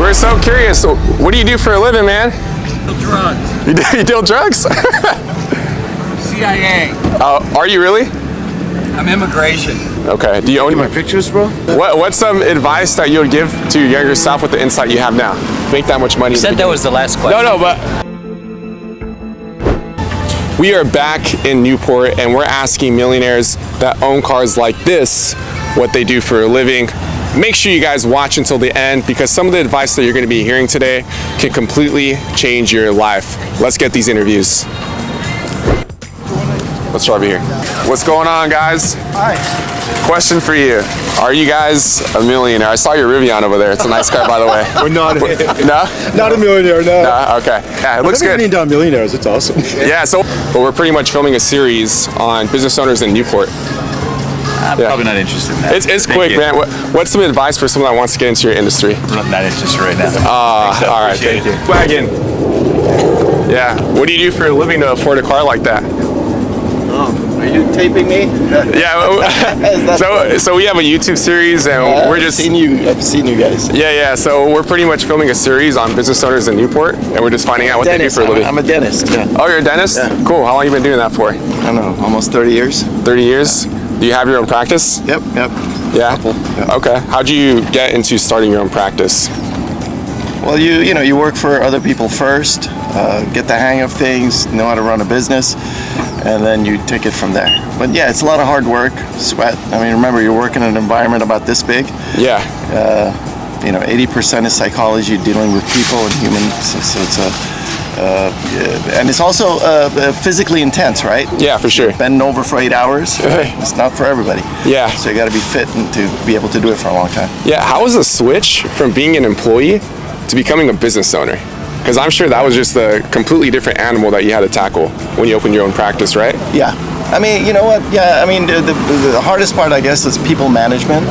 We're so curious. What do you do for a living, man? Drugs. You deal drugs? CIA. Are you really? I'm immigration. Okay. Do you own my pictures, bro? What's some advice that you would give to your younger self with the insight you have now? Make that much money. You said that was the last question. No, but we are back in Newport and we're asking millionaires that own cars like this what they do for a living. Make sure you guys watch until the end because some of the advice that you're going to be hearing today can completely change your life. Let's get these interviews. Let's start over here. What's going on, guys? Hi. Question for you. Are you guys a millionaire? I saw your Rivian over there. It's a nice car, by the way. We're not. No? Not a millionaire, no. No? Okay. Yeah, it looks good. Running down millionaires, it's awesome. Yeah, but we're pretty much filming a series on business owners in Newport. I'm probably not interested in that. It's quick, man. What's some advice for someone that wants to get into your industry? I'm not interested right now. All right, thank you. Wagon. Yeah. What do you do for a living to afford a car like that? Oh, are you taping me? Yeah. So we have a YouTube series, and we're just. I've seen you guys. Yeah. So we're pretty much filming a series on business owners in Newport, and we're just finding out what they do for a living. I'm a dentist. Yeah. Oh, you're a dentist? Yeah. Cool. How long you been doing that for? I don't know, almost 30 years. 30 years. Do you have your own practice? Yep. Yeah. Yeah. Okay. How'd you get into starting your own practice? Well, you work for other people first, get the hang of things, know how to run a business, and then you take it from there. But yeah, it's a lot of hard work, sweat. I mean, remember, you're working in an environment about this big. Yeah. 80% is psychology, dealing with people and humans. So it's and it's also physically intense, right? Yeah, for sure. Bending over for 8 hours. It's not for everybody. Yeah. So you got to be fit and to be able to do it for a long time. Yeah. How was the switch from being an employee to becoming a business owner? Because I'm sure that was just a completely different animal that you had to tackle when you opened your own practice, right? Yeah. I mean, you know what? Yeah, I mean, the hardest part, I guess, is people management.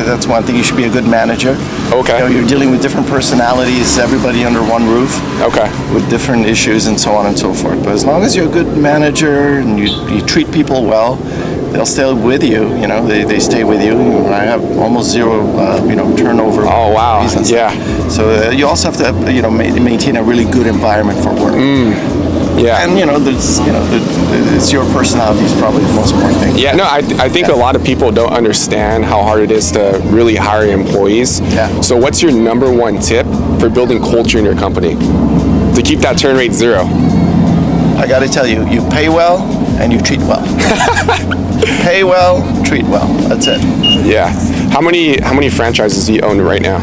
That's one thing. You should be a good manager. Okay. You're dealing with different personalities, everybody under one roof. Okay. With different issues and so on and so forth. But as long as you're a good manager and you treat people well, they'll stay with you. They stay with you. I have almost zero, turnover. Oh wow! Yeah. So you also have to, maintain a really good environment for work. Yeah. And it's your personality is probably the most important thing. Yeah. No, I think a lot of people don't understand how hard it is to really hire employees. Yeah. So what's your number one tip for building culture in your company to keep that turn rate zero? I got to tell you, you pay well and you treat well. Pay well, treat well. That's it. Yeah. How many franchises do you own right now?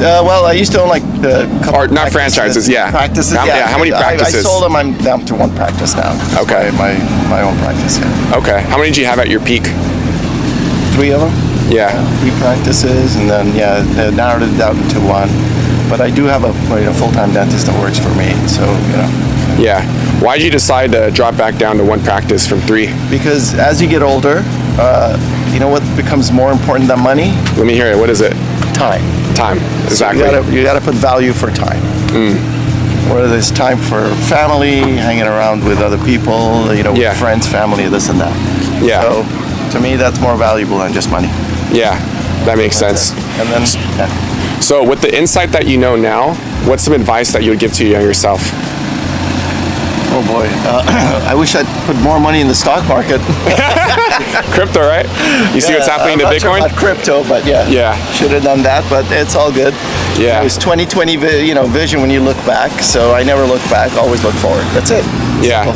Well, I used to own like a couple. Or not franchises, yeah. Practices. Yeah. How many practices? I sold them. I'm down to one practice now. Okay. My own practice. Yeah. Okay. How many did you have at your peak? 3 of them. Yeah. 3 practices, and then they narrowed it down to 1. But I do have a full-time dentist that works for me. So Yeah. Why did you decide to drop back down to 1 practice from 3? Because as you get older, you know what becomes more important than money? Let me hear it. What is it? Time. Time. Exactly. So you got to put value for time. Whether it's time for family, hanging around with other people, with friends, family, this and that. Yeah. So to me, that's more valuable than just money. Yeah, that makes sense. And then, So with the insight that you know now, what's some advice that you would give to your younger self? Oh boy, I wish I'd put more money in the stock market. Crypto, right? You see what's happening to Bitcoin? Not crypto, but yeah. Should have done that, but it's all good. Yeah. It's 2020, vision when you look back. So I never look back, always look forward. That's it. Yeah.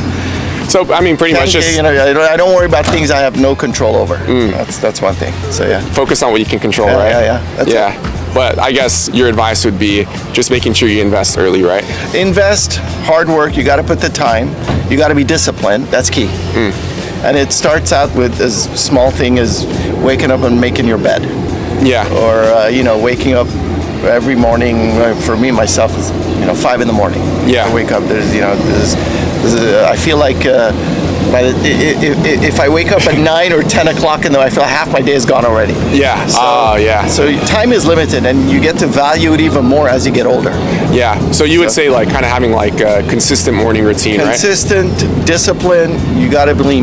So I mean, pretty much just I don't worry about things I have no control over. That's one thing. So yeah. Focus on what you can control, right? Yeah. That's it. But I guess your advice would be just making sure you invest early, right? Invest, hard work, you got to put the time, you got to be disciplined, that's key. And it starts out with a small thing as waking up and making your bed. Yeah. Or, waking up every morning, for me, myself, is, 5 in the morning. Yeah. I wake up, I feel like if I wake up at 9 or 10 o'clock, and then I feel half my day is gone already. Yeah. So time is limited, and you get to value it even more as you get older. Yeah. So you would say kind of having a consistent morning routine, consistent, right? Discipline. You got to be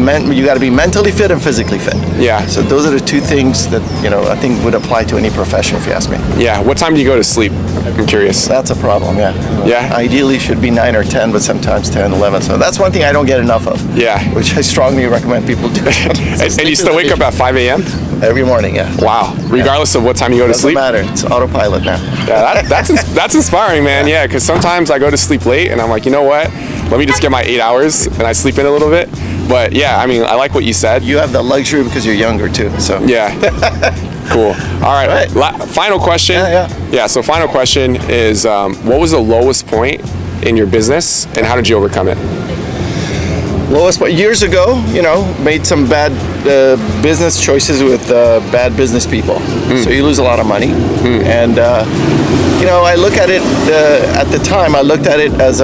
mentally fit and physically fit. Yeah. So those are the 2 things that I think would apply to any profession, if you ask me. Yeah. What time do you go to sleep? I'm curious. That's a problem, yeah. Yeah? Ideally should be 9 or 10, but sometimes 10, 11. So that's one thing I don't get enough of. Yeah. Which I strongly recommend people do. And you still wake up at 5 a.m.? Every morning, yeah. Wow. Regardless of what time you go to Doesn't sleep? matter. It's autopilot now. Yeah, that's inspiring, man. Yeah, because sometimes I go to sleep late and I'm like, you know what? Let me just get my 8 hours and I sleep in a little bit. But yeah, I mean, I like what you said. You have the luxury because you're younger too. So Yeah. Cool. All right. Final question. Yeah. So final question is, what was the lowest point in your business and how did you overcome it? lowest point years ago, made some bad business choices with bad business people. So you lose a lot of money. And I look at it at the time. I looked at it as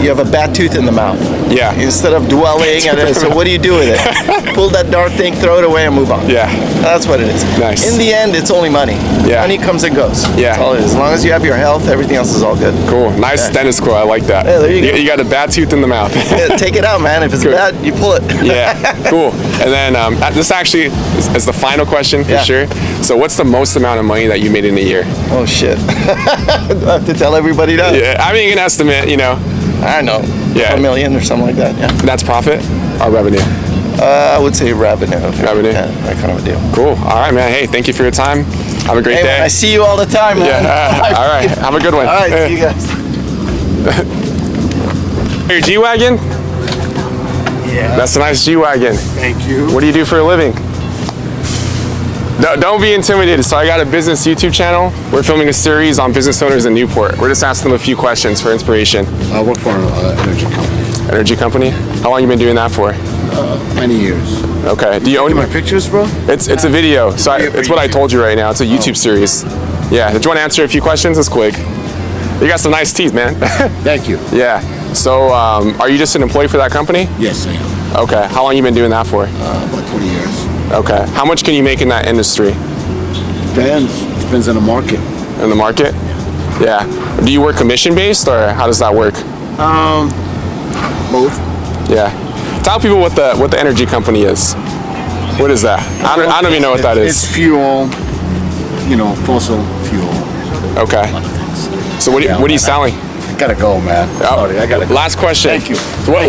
you have a bad tooth in the mouth. Yeah. Instead of dwelling at it, so what do you do with it? Pull that darn thing, throw it away, and move on. Yeah. That's what it is. Nice. In the end, it's only money. Yeah. Money comes and goes. Yeah. That's all it is. As long as you have your health, everything else is all good. Cool. Nice dentist quote. I like that. Yeah, there you go. You got a bad tooth in the mouth. Yeah, take it out, man. If it's bad, you pull it. Yeah. Cool. And then this actually is the final question for sure. So what's the most amount of money that you made in a year? Oh shit. Do I have to tell everybody that? Yeah. I mean, an estimate, I don't know. Yeah. $1 million or something like that. Yeah. That's profit or revenue? I would say revenue. Revenue? Yeah, that kind of a deal. Cool. All right, man. Hey, thank you for your time. Have a great day. Man, I see you all the time, man. Yeah. All right. Have a good one. All right. See you guys. Your G-Wagon? Yeah. That's a nice G-Wagon. Thank you. What do you do for a living? Don't be intimidated. So I got a business YouTube channel. We're filming a series on business owners in Newport. We're just asking them a few questions for inspiration. I work for an energy company. Energy company? How long you been doing that for? Many years. Okay. Do you own My pictures, bro? It's a video. So it's what I told you right now. It's a YouTube series. Yeah. Did you want to answer a few questions? It's quick. You got some nice teeth, man. Thank you. Yeah. So are you just an employee for that company? Yes, I am. Okay. How long you been doing that for? About 20 years. Okay. How much can you make in that industry? Depends on the market. In the market? Yeah. Do you work commission based or how does that work? Both. Yeah. Tell people what the energy company is. What is that? I don't even know what that is. It's fuel, fossil fuel. Okay. So what are you selling? I gotta go, man. Sorry, I gotta go. Last question. Thank you.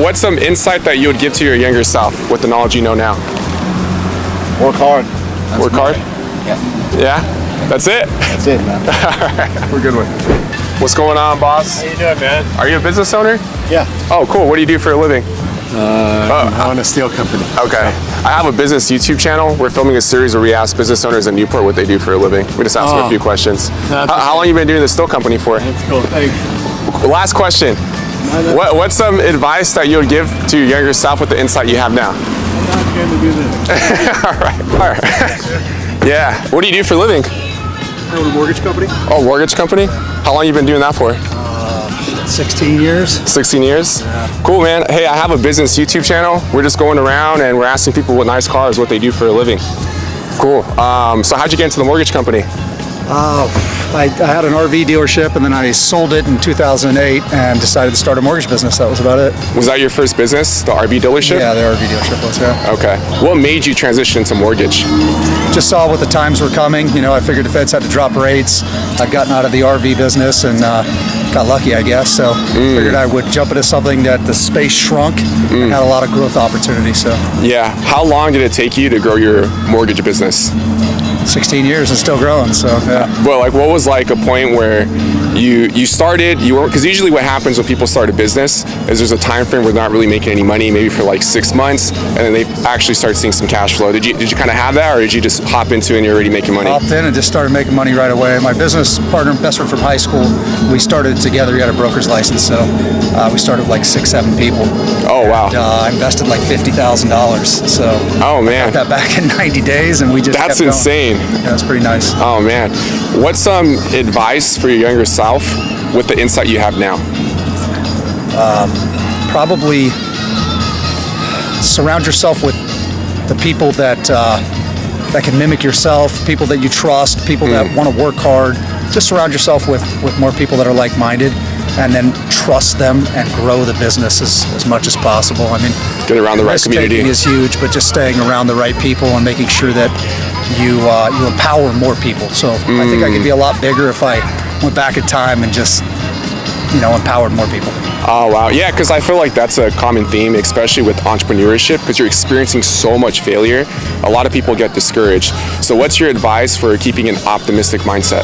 What's some insight that you would give to your younger self with the knowledge you know now? Work hard. Work hard? Yeah. Yeah? That's it? That's it, man. Alright. We're good one. What's going on, boss? How you doing, man? Are you a business owner? Yeah. Oh, cool. What do you do for a living? I own a steel company. Okay. I have a business YouTube channel. We're filming a series where we ask business owners in Newport what they do for a living. We just ask them a few questions. How long you been doing the steel company for? Let's go. Thanks. Last question. What's some advice that you would give to your younger self with the insight you have now? I'm not going to do this. All right. Yeah. What do you do for a living? I own a mortgage company. Oh, mortgage company? How long you been doing that for? 16 years. 16 years? Yeah. Cool, man. Hey, I have a business YouTube channel. We're just going around and we're asking people with nice cars what they do for a living. Cool. So how'd you get into the mortgage company? I had an RV dealership and then I sold it in 2008 and decided to start a mortgage business. That was about it. Was that your first business, the RV dealership? Yeah, the RV dealership was, yeah. Okay. What made you transition into mortgage? Just saw what the times were coming. I figured the Feds had to drop rates. I'd gotten out of the RV business and got lucky, I guess. So figured I would jump into something that the space shrunk and had a lot of growth opportunity. So yeah. How long did it take you to grow your mortgage business? 16 years and still growing, so yeah. Well, what was a point where you started, because usually what happens when people start a business is there's a time frame where they're not really making any money, maybe for 6 months, and then they actually start seeing some cash flow. Did you kind of have that, or did you just hop into it and you're already making money? Hopped in and just started making money right away. My business partner, best friend from high school, we started together. He had a broker's license, so we started with 6-7 people. Oh, wow. And, I invested $50,000, so oh man, I got that back in 90 days, and we just that's kept insane. Going. Yeah, that's pretty nice. Oh man, what's some advice for your younger self with the insight you have now? Probably surround yourself with the people that can mimic yourself, people that you trust, people that want to work hard. Just surround yourself with more people that are like-minded, and then trust them and grow the business as much as possible. I mean, get around the right community is huge, but just staying around the right people and making sure that you empower more people. So I think I could be a lot bigger if I went back in time and just, empowered more people. Oh, wow. Yeah, because I feel like that's a common theme, especially with entrepreneurship, because you're experiencing so much failure. A lot of people get discouraged. So what's your advice for keeping an optimistic mindset?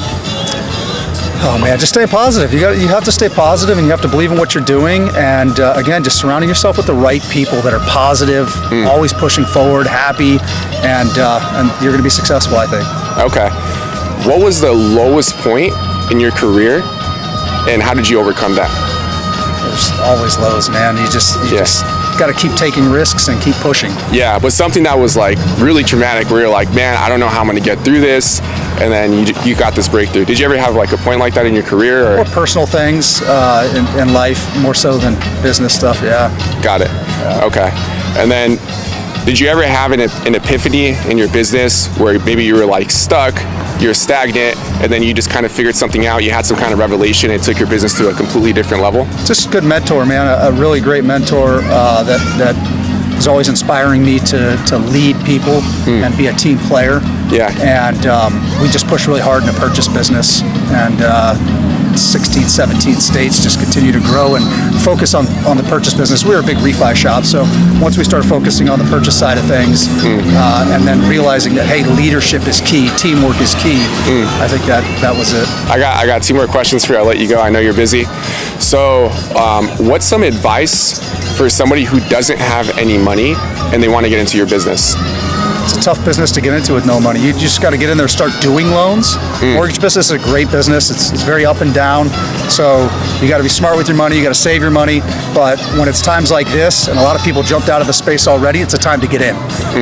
Oh man, just stay positive. You have to stay positive, and you have to believe in what you're doing. And again, just surrounding yourself with the right people that are positive, always pushing forward, happy, and you're going to be successful, I think. Okay. What was the lowest point in your career, and how did you overcome that? There's always lows, man. You just got to keep taking risks and keep pushing. Yeah, but something that was like really traumatic, where you're like, man, I don't know how I'm going to get through this, and then you got this breakthrough. Did you ever have like a point like that in your career? Or? More personal things in life, more so than business stuff. Yeah. Got it. Okay. And then, did you ever have an epiphany in your business where maybe you were like stuck, you're stagnant, and then you just kind of figured something out, you had some kind of revelation, and took your business to a completely different level? Just a good mentor, man, a really great mentor that is always inspiring me to lead people and be a team player. Yeah. And we just push really hard in the purchase business, and 16, 17 states just continue to grow and focus on the purchase business. We were a big refi shop, so once we started focusing on the purchase side of things, and then realizing that, hey, leadership is key, teamwork is key, I think that was it. I got 2 more questions for you. I'll let you go. I know you're busy. So what's some advice for somebody who doesn't have any money and they want to get into your business? It's a tough business to get into with no money. You just got to get in there and start doing loans. Mortgage business is a great business. It's very up and down. So you got to be smart with your money. You got to save your money. But when it's times like this, and a lot of people jumped out of the space already, it's a time to get in.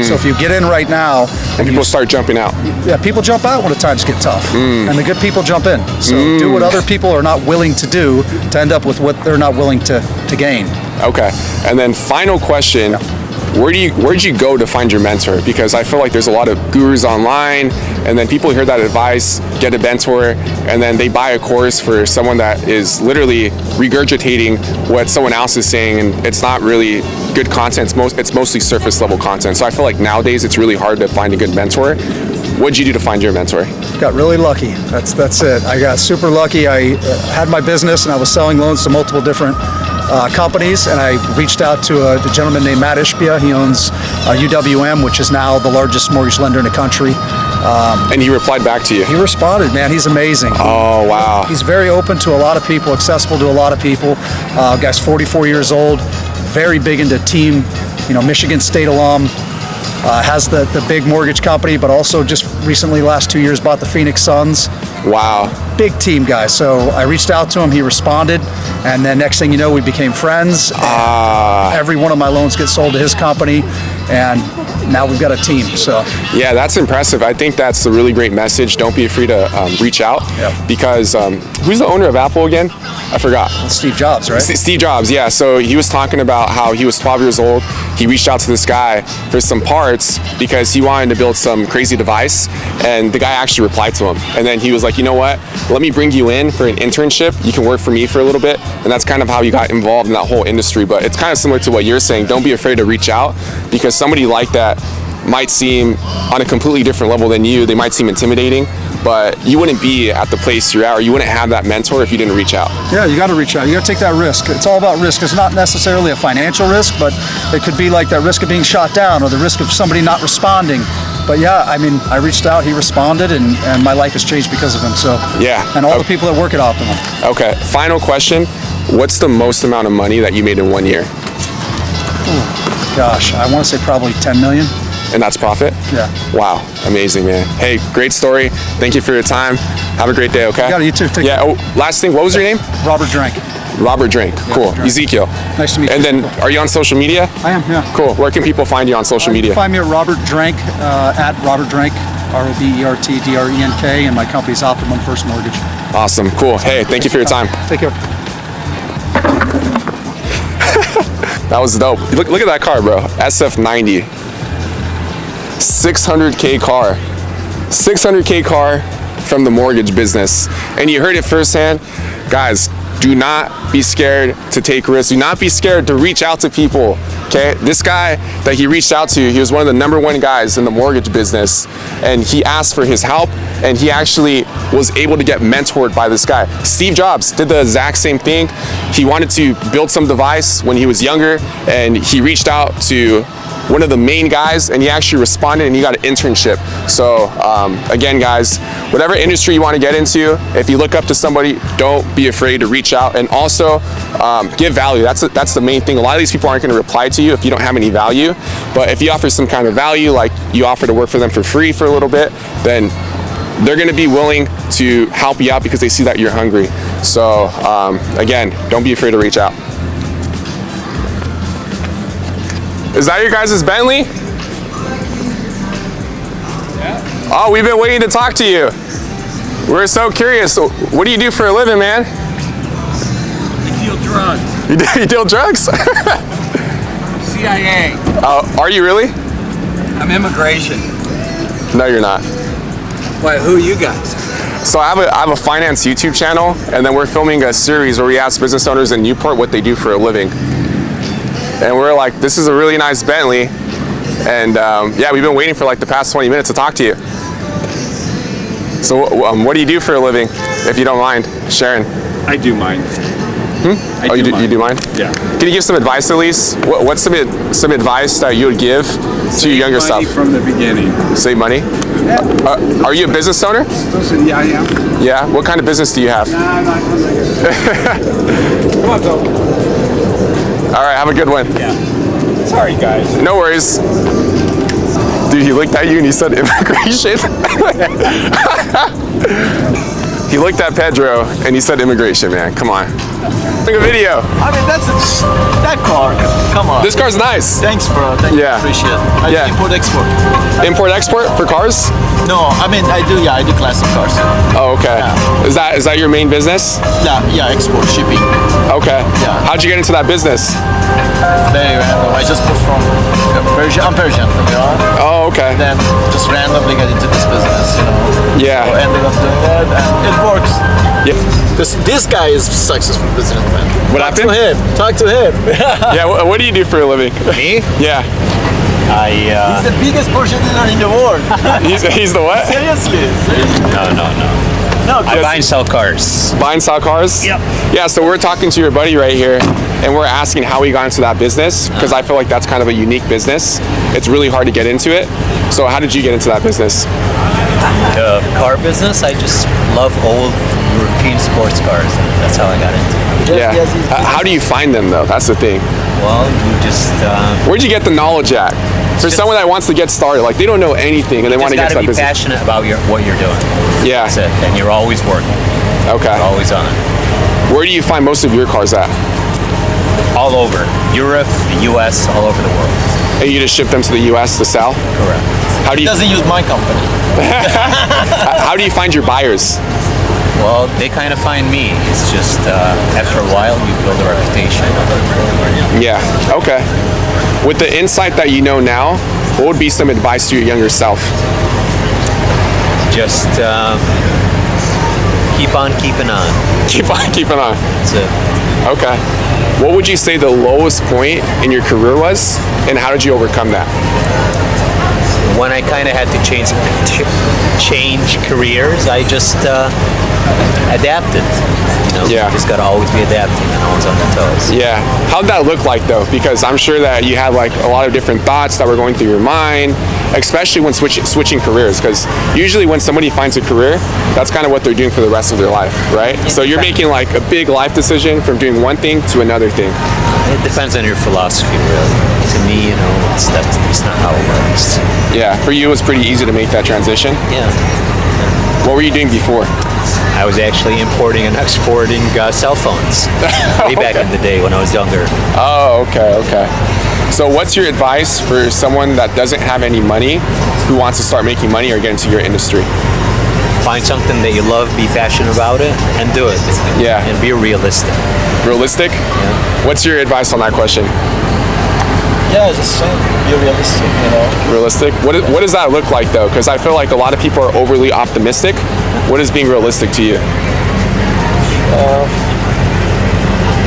So if you get in right now, and people start jumping out. Yeah, people jump out when the times get tough, and the good people jump in. So do what other people are not willing to do to end up with what they're not willing to gain. Okay. And then final question. Where'd you go to find your mentor? Because I feel like there's a lot of gurus online, and then people hear that advice, get a mentor, and then they buy a course for someone that is literally regurgitating what someone else is saying, and it's not really good content. It's mostly surface level content. So I feel like nowadays it's really hard to find a good mentor. What'd you do to find your mentor? Got really lucky. That's it. I got super lucky. I had my business, and I was selling loans to multiple different companies, and I reached out to a gentleman named Matt Ishbia. He owns UWM, which is now the largest mortgage lender in the country. And he replied back to you? He responded, man. He's amazing. Oh, wow. He's very open to a lot of people, accessible to a lot of people. Guy's 44 years old, very big into team, Michigan State alum. Has the big mortgage company, but also just recently, last 2 years, bought the Phoenix Suns. Wow. Big team guy. So I reached out to him, he responded, and then next thing you know, we became friends. Every one of my loans gets sold to his company, and now we've got a team. So yeah, that's impressive. I think that's a really great message. Don't be afraid to reach out. Yep. Because who's the owner of Apple again? I forgot. Steve Jobs, right? Steve Jobs, yeah. So he was talking about how he was 12 years old. He reached out to this guy for some parts because he wanted to build some crazy device, and the guy actually replied to him. And then he was like, you know what? Let me bring you in for an internship. You can work for me for a little bit. And that's kind of how he got involved in that whole industry. But it's kind of similar to what you're saying. Don't be afraid to reach out, because somebody like that might seem on a completely different level than you. They might seem intimidating, but you wouldn't be at the place you're at, or you wouldn't have that mentor if you didn't reach out. Yeah, you got to reach out. You got to take that risk. It's all about risk. It's not necessarily a financial risk, but it could be like that risk of being shot down or the risk of somebody not responding. But yeah, I mean, I reached out, he responded, and my life has changed because of him. So yeah, and all the people that work at Optimum. Okay, final question. What's the most amount of money that you made in 1 year? Ooh, gosh, I want to say probably 10 million. And that's profit? Yeah. Wow, amazing, man. Hey, great story. Thank you for your time. Have a great day, okay? You got it, you too. Take care. Oh, last thing, what was your name? Robert Drank. Robert Drank, cool. Drank. Ezekiel. Nice to meet you. And then, are you on social media? I am, yeah. Cool. Where can people find you on social media? You can find me at Robert Drank, at Robert Drank, RobertDrenk, and my company's Optimum First Mortgage. Awesome, cool. Hey, thank you for your time. Take care. That was dope. Look at that car, bro. SF90. 600K car. 600K car from the mortgage business. And you heard it firsthand. Guys, do not be scared to take risks. Do not be scared to reach out to people. Okay, this guy that he reached out to, he was one of the #1 guys in the mortgage business, and he asked for his help, and he actually was able to get mentored by this guy. Steve Jobs did the exact same thing. He wanted to build some device when he was younger, and he reached out to one of the main guys, and he actually responded, and he got an internship. So again, guys, whatever industry you want to get into, if you look up to somebody, don't be afraid to reach out, and also give value. That's the main thing. A lot of these people aren't going to reply to you if you don't have any value, but if you offer some kind of value, like you offer to work for them for free for a little bit, then they're going to be willing to help you out because they see that you're hungry. So again, don't be afraid to reach out. Is that your guys' Bentley? Yeah. Oh, we've been waiting to talk to you. We're so curious. What do you do for a living, man? I deal drugs. You deal drugs? CIA. Are you really? I'm immigration. No, you're not. Why, who are you guys? So I have a finance YouTube channel, and then we're filming a series where we ask business owners in Newport what they do for a living. And we're like, this is a really nice Bentley. And yeah, we've been waiting for like the past 20 minutes to talk to you. So what do you do for a living, if you don't mind sharing? I do mind. You do mind? Yeah. Can you give some advice at least? What's some advice that you would give to your younger self? From the beginning. Save money? Yeah. Are you a business owner? Yeah, I am. Yeah? What kind of business do you have? Come on, Phil. All right, have a good one. Yeah. Sorry, guys. No worries. Dude, he looked at you and he said immigration. He looked at Pedro and he said immigration, man. Come on. Make a video. I mean, that car. Come on. This car's nice. Thanks, bro. Thank you. Appreciate it. I do import-export. Import-export for cars? No, I mean, I do classic cars. Oh, okay. Yeah. Is that your main business? Yeah, export, shipping. Okay. Yeah. How'd you get into that business? Very random. I just moved from Persia. I'm Persian from Iran. Oh, okay. Then just randomly got into this business, you know. Yeah. So ended up doing that, and it works. Yeah. This guy is successful businessman. What happened? Talk to him. Yeah. What do you do for a living? Me? Yeah. He's the biggest Porsche dealer in the world. He's the what? Seriously. No. I buy and sell cars. Buy and sell cars? Yep. Yeah, so we're talking to your buddy right here, and we're asking how he got into that business, because I feel like that's kind of a unique business. It's really hard to get into it. So how did you get into that business? The car business, I just love old European sports cars. That's how I got into it. Yeah. How do you find them, though? That's the thing. Well, you just... Where'd you get the knowledge at? For someone that wants to get started, like they don't know anything and they want to get to that business. You gotta be passionate about what you're doing. Yeah. That's it. And you're always working. Okay. You're always on it. Where do you find most of your cars at? All over. Europe, the US, all over the world. And you just ship them to the US to sell? Correct. How do you... He doesn't use my company. How do you find your buyers? Well, they kind of find me. It's just after a while you build a reputation. Yeah, okay. With the insight that you know now, what would be some advice to your younger self? Just keep on keeping on. Keep on keeping on. That's it. Okay. What would you say the lowest point in your career was, and how did you overcome that? When I kind of had to change careers, I just adapted. You know, Yeah. You just gotta always be adapting and always on your toes. Yeah. How'd that look like though? Because I'm sure that you had like a lot of different thoughts that were going through your mind, especially when switching careers. Because usually when somebody finds a career, that's kind of what they're doing for the rest of their life, right? So you're making like a big life decision from doing one thing to another thing. It depends on your philosophy, really. To me, you know, that's not how it works. Yeah. For you, it was pretty easy to make that transition. Yeah. What were you doing before? I was actually importing and exporting cell phones way back in the day when I was younger. Oh, okay. So what's your advice for someone that doesn't have any money who wants to start making money or get into your industry? Find something that you love, be passionate about it, and do it. Yeah. And be realistic. Realistic? Yeah. What's your advice on that question? Yeah, just be realistic, you know. Realistic? What does that look like though? Because I feel like a lot of people are overly optimistic. What is being realistic to you?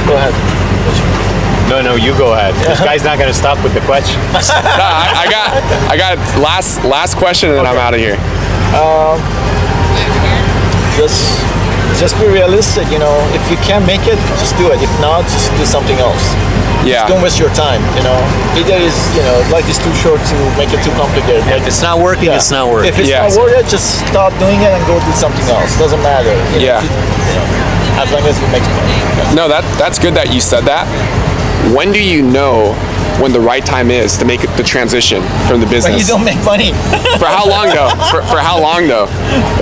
Go ahead. No, you go ahead. This guy's not gonna stop with the question. No, I got last question, and then I'm out of here. Just be realistic, you know. If you can make it, just do it. If not, just do something else. Yeah. Just don't waste your time, you know. Either is, you know, life is too short to make it too complicated. If it's not working, it's not working. If it's Yeah. not worth it, just stop doing it and go do something else. Doesn't matter. Yeah. You know, as long as it makes money. No, that's good that you said that. When do you know when the right time is to make the transition from the business? When you don't make money. For how long though? For how long though?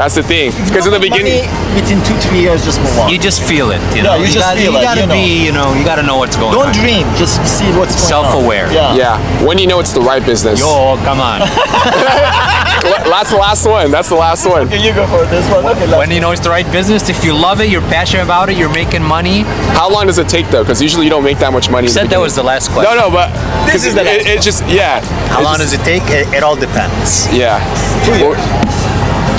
That's the thing. Because in the beginning, within 2-3 years, just move on. You just feel it, you know. Yeah, you just feel it, You gotta you know. be, you know, you gotta know what's going on. Don't dream. Just see what's going on. Self-aware. Yeah. when do you know it's the right business? Yo, come on. That's the last one. That's the last one. Okay, you go for this one. Okay, When you know it's the right business, if you love it, you're passionate about it, you're making money. How long does it take though? Because usually you don't make that much money. You said that was the last question. No, but This is the last it just yeah. How long does it take? It all depends. Yeah. 2 years.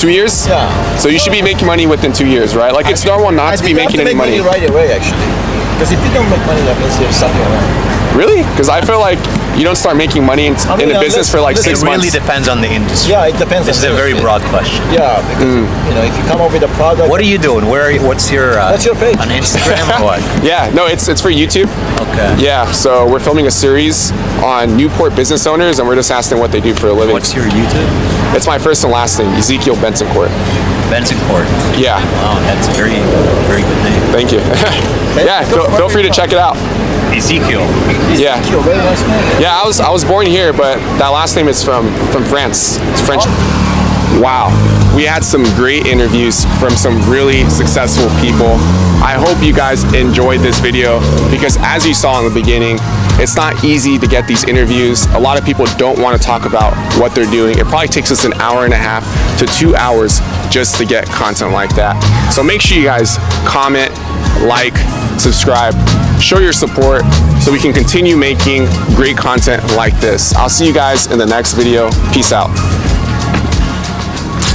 2 years? Yeah. So you should be making money within 2 years, right? Like it's normal not to be making any money. right away, actually. Because if you don't make money, that means there's something wrong. Really? Because I feel like you don't start making money in a business for like listen, 6 It really months. depends on the industry. Yeah, it depends. This is a very broad question. Yeah, because you know, if you come up with a product. What are you doing? What's your page? on Instagram or what? Yeah, no, it's for YouTube. Okay. Yeah, so we're filming a series on Newport business owners, and we're just asking what they do for a living. What's your YouTube? It's my first and last name, Ezekiel Bensoncourt. Benson Court. Yeah, Wow, that's a very good name. thank you. Yeah, feel free to check it out. Ezekiel. Yeah. Very nice name. Yeah, I was born here, but that last name is from France. It's French. Wow. We had some great interviews from some really successful people. I hope you guys enjoyed this video because as you saw in the beginning, it's not easy to get these interviews. A lot of people don't want to talk about what they're doing. It probably takes us an hour and a half to 2 hours just to get content like that. So make sure you guys comment, like, subscribe, show your support so we can continue making great content like this. I'll see you guys in the next video. Peace out.